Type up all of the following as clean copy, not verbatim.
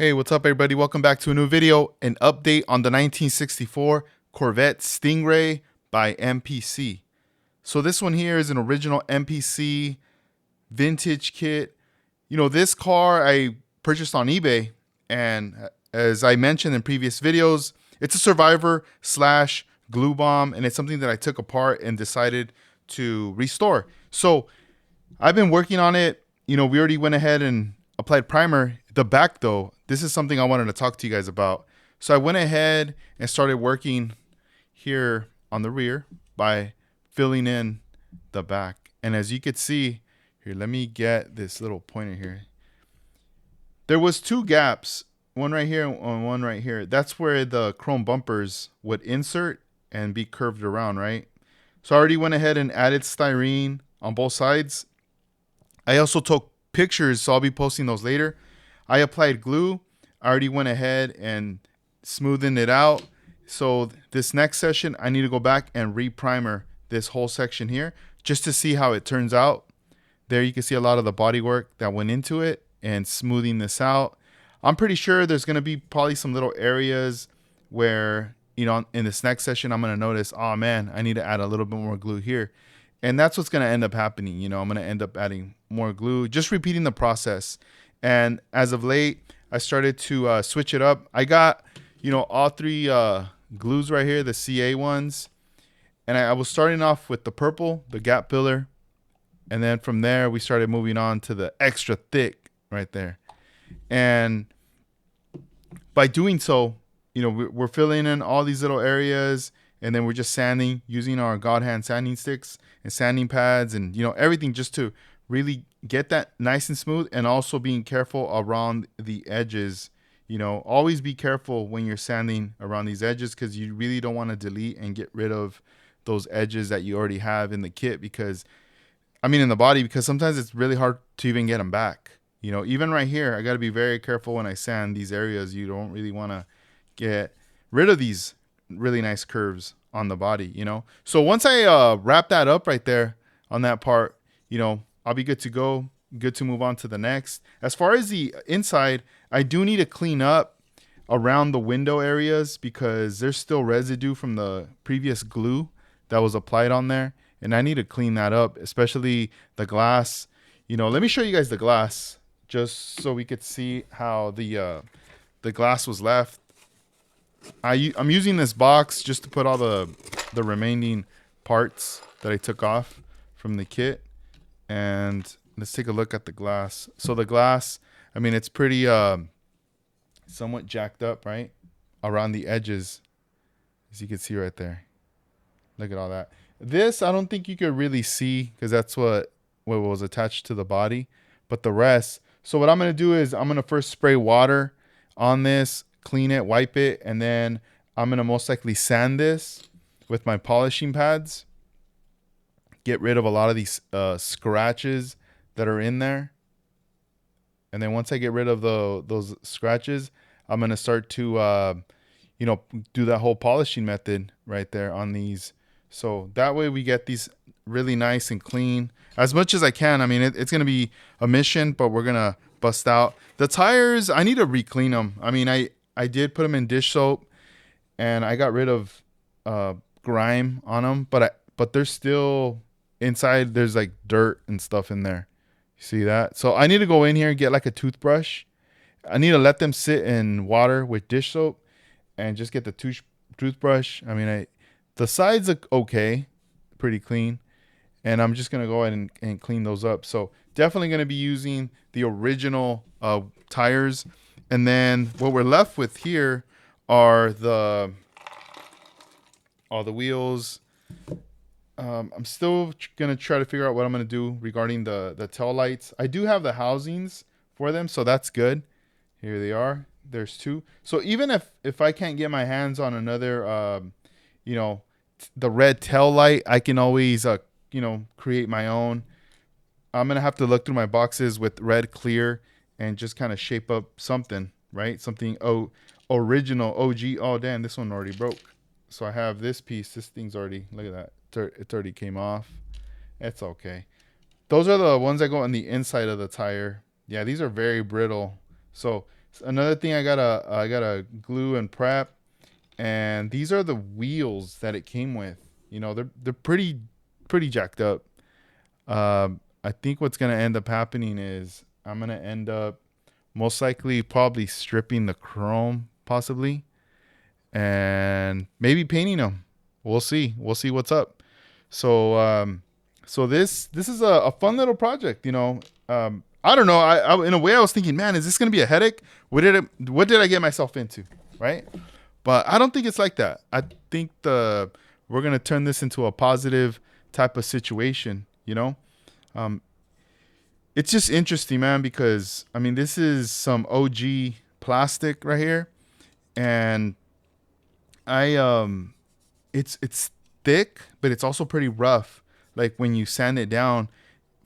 Hey, what's up everybody? Welcome back to a new video, an update on the 1964 Corvette Stingray by MPC. So this one here is an original MPC vintage kit. You know, this car I purchased on eBay, and as I mentioned in previous videos, it's a survivor slash glue bomb, and it's something that I took apart and decided to restore. So I've been working on it. You know, we already went ahead and applied primer. The back though, this is something I wanted to talk to you guys about. So I went ahead and started working here on the rear by filling in the back. And as you could see here, let me get this little pointer here. There was two gaps, one right here and one right here. That's where the chrome bumpers would insert and be curved around, right? So I already went ahead and added styrene on both sides. I also took pictures, so I'll be posting those later. I applied glue. I already went ahead and smoothened it out. So this next session, I need to go back and re-primer this whole section here just to see how it turns out. There you can see a lot of the body work that went into it and smoothing this out. I'm pretty sure there's going to be probably some little areas where, you know, in this next session, I'm going to notice, oh man, I need to add a little bit more glue here. And that's what's going to end up happening. You know, I'm going to end up adding more glue, just repeating the process. And as of late, I started to switch it up. I got, you know, all three glues right here, the CA ones. And I was starting off with the purple, the gap filler. And then from there, we started moving on to the extra thick right there. And by doing so, you know, we're filling in all these little areas. And then we're just sanding using our God hand sanding sticks and sanding pads and, you know, everything just to really get that nice and smooth, and also being careful around the edges. You know, always be careful when you're sanding around these edges, because you really don't want to delete and get rid of those edges that you already have in the kit, because I mean in the body, because sometimes it's really hard to even get them back. You know, even right here, I got to be very careful when I sand these areas. You don't really want to get rid of these really nice curves on the body, you know. So once I wrap that up right there on that part, you know, I'll be good to go, good to move on to the next. As far as the inside, I do need to clean up around the window areas because there's still residue from the previous glue that was applied on there, and I need to clean that up, especially the glass. You know, let me show you guys the glass just so we could see how the glass was left. I'm using this box just to put all the remaining parts that I took off from the kit. And let's take a look at the glass. So the glass, I mean, it's pretty somewhat jacked up, right? Around the edges, as you can see right there. Look at all that. This, I don't think you could really see because that's what was attached to the body. But the rest, so what I'm going to do is I'm going to first spray water on this, clean it, wipe it, and then I'm going to most likely sand this with my polishing pads. Get rid of a lot of these scratches that are in there. And then once I get rid of those scratches, I'm going to start to, you know, do that whole polishing method right there on these. So that way we get these really nice and clean as much as I can. I mean, it's going to be a mission, but we're going to bust out. The tires, I need to re-clean them. I mean, I did put them in dish soap and I got rid of grime on them, but they're still... inside there's like dirt and stuff in there. You see that? So I need to go in here and get like a toothbrush. I need to let them sit in water with dish soap and just get the toothbrush. I mean, the sides look okay, pretty clean. And I'm just going to go ahead and clean those up. So definitely going to be using the original tires. And then what we're left with here are all the wheels. I'm still going to try to figure out what I'm going to do regarding the tail lights. I do have the housings for them, so that's good. Here they are. There's two. So even if I can't get my hands on another, you know, the red tail light, I can always, you know, create my own. I'm going to have to look through my boxes with red clear and just kind of shape up something, right? Something original, OG. Oh, damn, this one already broke. So I have this piece. This thing's already, look at that. It already came off. It's okay. Those are the ones that go on the inside of the tire. Yeah, these are very brittle. So Another thing I gotta glue and prep, and these are the wheels that it came with. They're pretty jacked up. I think what's gonna end up happening is I'm gonna end up most likely probably stripping the chrome possibly, and maybe painting them. We'll see. We'll see what's up. So this is a fun little project. I don't know. I in a way I was thinking, man, is this gonna be a headache? What did I get myself into, right? But I don't think it's like that. I think we're gonna turn this into a positive type of situation. Um, it's just interesting, man, because I mean, this is some OG plastic right here, and it's thick, but it's also pretty rough. Like when you sand it down,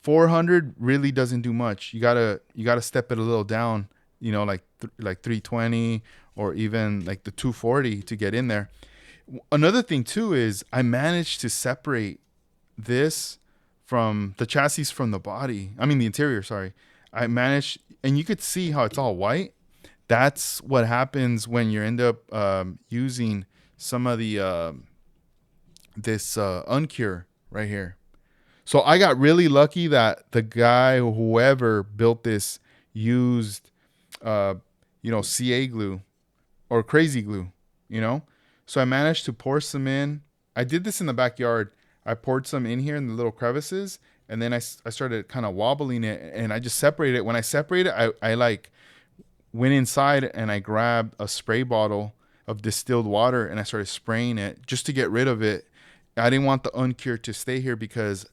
400 really doesn't do much. You gotta step it a little down. Like 320 or even like the 240 to get in there. Another thing too is I managed to separate this from the chassis from the body. I mean the interior. Sorry, I managed, and you could see how it's all white. That's what happens when you end up using some of the this uncure right here. So I got really lucky that the guy, whoever built this, used CA glue or crazy glue, you know? So I managed to pour some in. I did this in the backyard. I poured some in here in the little crevices, and then I started kind of wobbling it, and I just separated it. When I separated it, I like went inside and I grabbed a spray bottle of distilled water and I started spraying it just to get rid of it. I didn't want the uncure to stay here because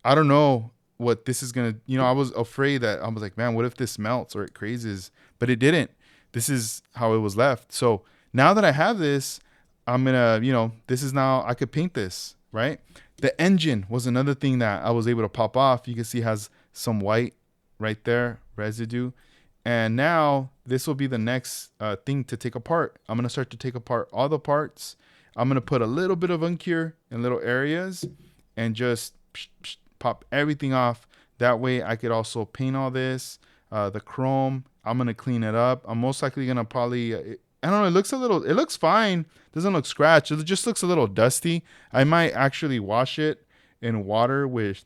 I don't know what this is going to, I was afraid that I was like, man, what if this melts or it crazes? But it didn't. This is how it was left. So now that I have this, I'm going to, this is now, I could paint this, right? The engine was another thing that I was able to pop off. You can see it has some white right there, residue. And now this will be the next thing to take apart. I'm going to start to take apart all the parts. I'm going to put a little bit of uncure in little areas and just pop everything off. That way I could also paint all this, the chrome. I'm going to clean it up. I'm most likely going to probably, I don't know, it looks fine. Doesn't look scratched. It just looks a little dusty. I might actually wash it in water with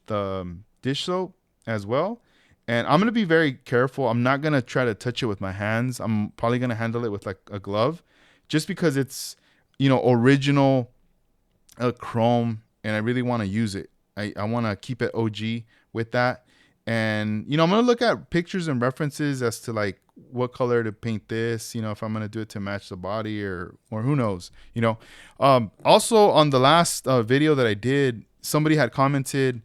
dish soap as well. And I'm going to be very careful. I'm not going to try to touch it with my hands. I'm probably going to handle it with like a glove just because it's, original chrome and I really want to use it. I want to keep it OG with that. And, I'm going to look at pictures and references as to like what color to paint this, if I'm going to do it to match the body or who knows, Also on the last video that I did, somebody had commented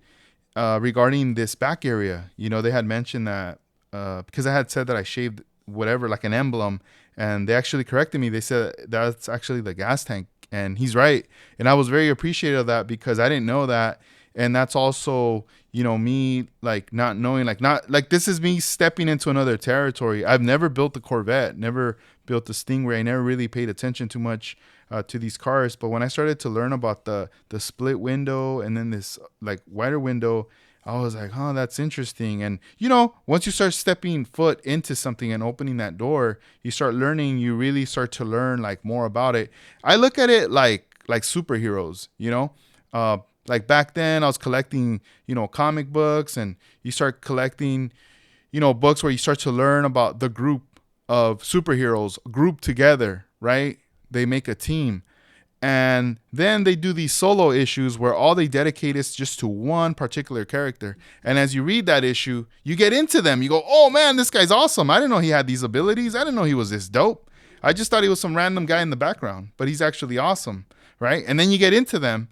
regarding this back area. They had mentioned that because I had said that I shaved whatever, like an emblem, and they actually corrected me. They said that's actually the gas tank, and he's right. And I was very appreciative of that because I didn't know that. And that's also, me like not knowing, like this is me stepping into another territory. I've never built a Corvette, never built a Stingray, never really paid attention too much to these cars. But when I started to learn about the split window and then this like wider window, I was like, oh, that's interesting. And, once you start stepping foot into something and opening that door, you start learning, you really start to learn like more about it. I look at it like superheroes, like back then I was collecting, comic books, and you start collecting, books where you start to learn about the group of superheroes grouped together, right? They make a team. And then they do these solo issues where all they dedicate is just to one particular character. And as you read that issue, you get into them. You go, oh man, this guy's awesome. I didn't know he had these abilities. I didn't know he was this dope. I just thought he was some random guy in the background, but he's actually awesome, right? And then you get into them,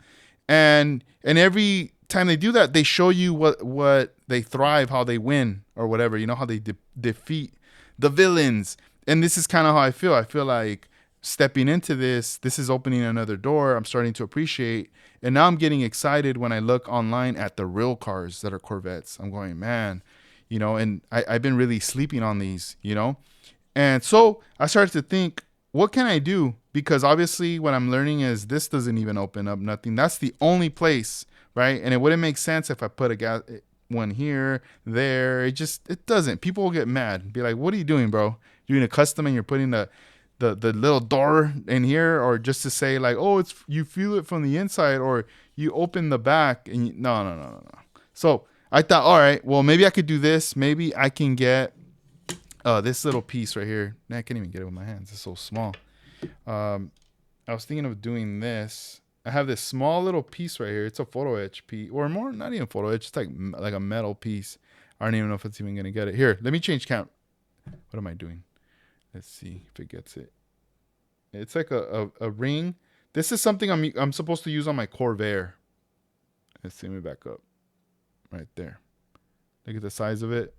and every time they do that, they show you what they thrive, how they win, or whatever. How they defeat the villains. And this is kind of how I feel. I feel like stepping into this is opening another door. I'm starting to appreciate, and now I'm getting excited when I look online at the real cars that are Corvettes. I'm going, man, and I've been really sleeping on these, and so I started to think, what can I do? Because obviously what I'm learning is this doesn't even open up nothing. That's the only place, right? And it wouldn't make sense if I put one here, there. It doesn't. People will get mad and be like, what are you doing, bro? doing a custom and you're putting the little door in here, or just to say like, oh, it's, you feel it from the inside, or you open the back and no. So I thought, all right, well, maybe I could do this. Maybe I can get this little piece right here. Nah, I can't even get it with my hands. It's so small. I was thinking of doing this. I have this small little piece right here. It's a photo etch piece, or more, not even photo etch. It's like a metal piece. I don't even know if it's even gonna get it. Here, let me change count. What am I doing? Let's see if it gets it. It's like a ring. This is something I'm supposed to use on my Corvair. Let's see, let me back up. Right there. Look at the size of it.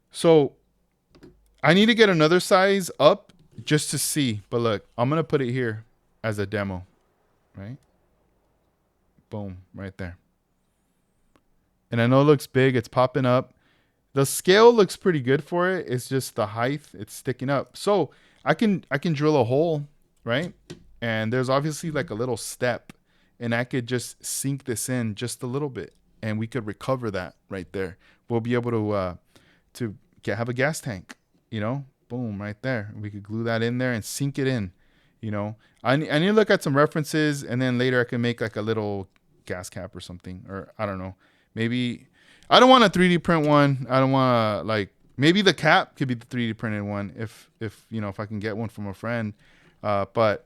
So I need to get another size up just to see. But look, I'm going to put it here as a demo. Right? Boom. Right there. And I know it looks big. It's popping up. The scale looks pretty good for it. It's just the height. It's sticking up. So I can drill a hole. Right? And there's obviously like a little step. And I could just sink this in just a little bit. And we could recover that right there. We'll be able to have a gas tank, you know, boom, right there. We could glue that in there and sink it in, you know. I need to look at some references, and then later I can make like a little gas cap or something, or I don't know. Maybe I don't want a 3D print one. I don't want to, like, maybe the cap could be the 3D printed one if you know, if I can get one from a friend. But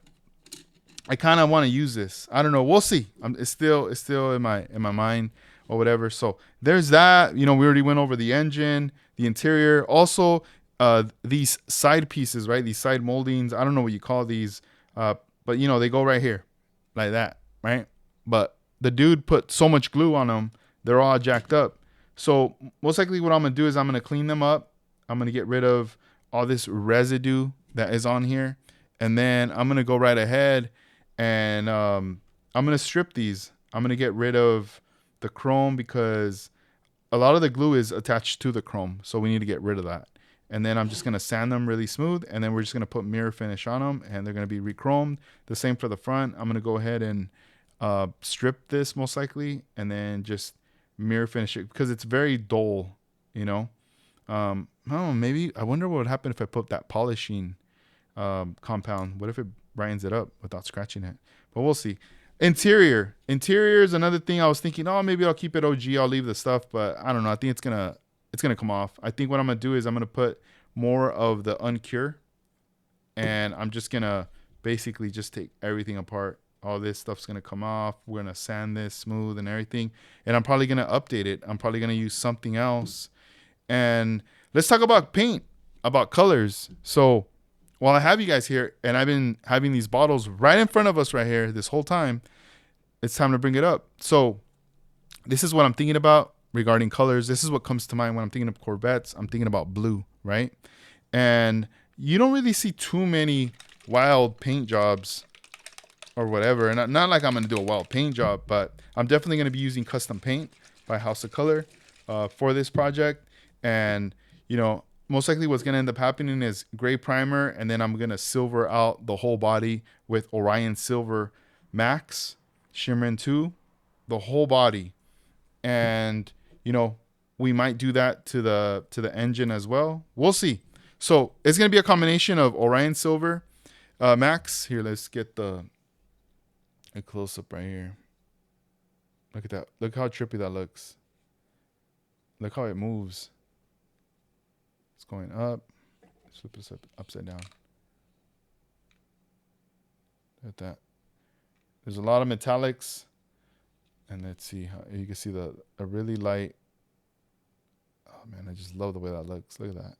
I kind of want to use this. I don't know. We'll see. It's still in my mind or whatever. So there's that. You know, we already went over the engine, the interior. Also, these side pieces, right? These side moldings. I don't know what you call these, but you know, they go right here, like that, right? But the dude put so much glue on them, they're all jacked up. So most likely, what I'm gonna do is I'm gonna clean them up. I'm gonna get rid of all this residue that is on here, and then I'm gonna go right ahead. And I'm going to strip these. I'm going to get rid of the chrome because a lot of the glue is attached to the chrome. So we need to get rid of that. And then I'm just going to sand them really smooth. And then we're just going to put mirror finish on them. And they're going to be re-chromed. The same for the front. I'm going to go ahead and strip this most likely. And then just mirror finish it because it's very dull, you know. Oh, maybe I wonder what would happen if I put that polishing compound. What if it brightens it up without scratching it? But we'll see. Interior is another thing. I was thinking, oh, maybe I'll keep it OG. I'll leave the stuff, but I don't know. I think it's gonna come off. I think what I'm gonna do is I'm gonna put more of the uncure, and I'm just gonna basically just take everything apart. All this stuff's gonna come off. We're gonna sand this smooth and everything, and I'm probably gonna update it. I'm probably gonna use something else. And let's talk about paint, about colors. So while I have you guys here, and I've been having these bottles right in front of us right here this whole time, it's time to bring it up. So this is what I'm thinking about regarding colors. This is what comes to mind when I'm thinking of Corvettes. I'm thinking about blue, right? And you don't really see too many wild paint jobs or whatever. And not like I'm going to do a wild paint job, but I'm definitely going to be using custom paint by House of Color for this project. And, you know, most likely what's going to end up happening is gray primer, and then I'm going to silver out the whole body with Orion Silver Max Shimmer 2, the whole body. And, you know, we might do that to the engine as well. We'll see. So it's going to be a combination of Orion Silver Max. Here, let's get a close-up right here. Look at that. Look how trippy that looks. Look how it moves. It's going up. Flip this upside down. Look at that. There's a lot of metallics. And let's see how you can see a really light. Oh man, I just love the way that looks. Look at that.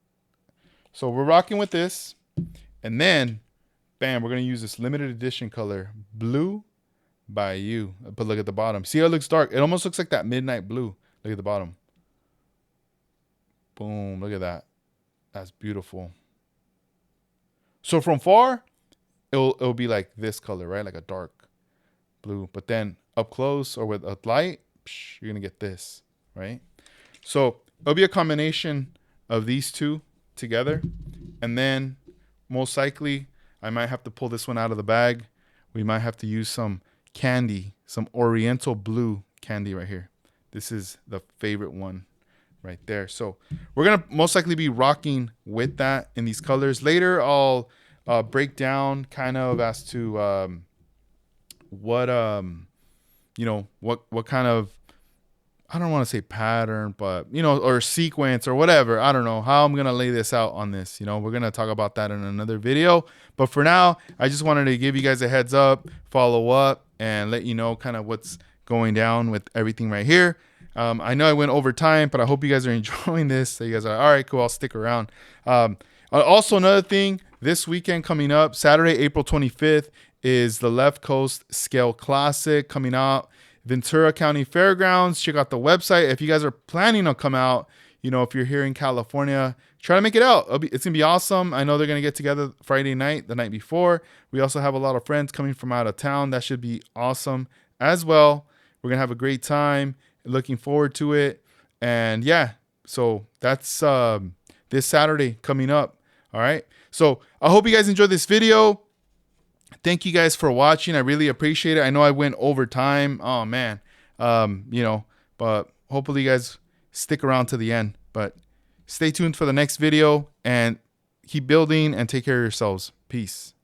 So we're rocking with this. And then, bam, we're going to use this limited edition color, Blue by You. But look at the bottom. See how it looks dark? It almost looks like that midnight blue. Look at the bottom. Boom, look at that. That's beautiful. So from far, it'll be like this color, right? Like a dark blue. But then up close or with a light, you're going to get this, right? So it'll be a combination of these two together. And then most likely, I might have to pull this one out of the bag. We might have to use some candy, some Oriental blue candy right here. This is the favorite one right there. So we're gonna most likely be rocking with that in these colors. Later I'll break down kind of as to what what kind of, I don't want to say pattern, but or sequence or whatever. I don't know how I'm going to lay this out on this. We're going to talk about that in another video. But for now, I just wanted to give you guys a heads up, follow up, and let you know kind of what's going down with everything right here. I know I went over time, but I hope you guys are enjoying this. So you guys are, all right, cool, I'll stick around. Also, another thing, this weekend coming up, Saturday, April 25th, is the Left Coast Scale Classic coming out. Ventura County Fairgrounds. Check out the website. If you guys are planning to come out, if you're here in California, try to make it out. It's going to be awesome. I know they're going to get together Friday night, the night before. We also have a lot of friends coming from out of town. That should be awesome as well. We're going to have a great time. Looking forward to it. And yeah, so that's this Saturday coming up. All right. So I hope you guys enjoyed this video. Thank you guys for watching. I really appreciate it. I know I went over time. Oh man. But hopefully you guys stick around to the end. But stay tuned for the next video and keep building and take care of yourselves. Peace.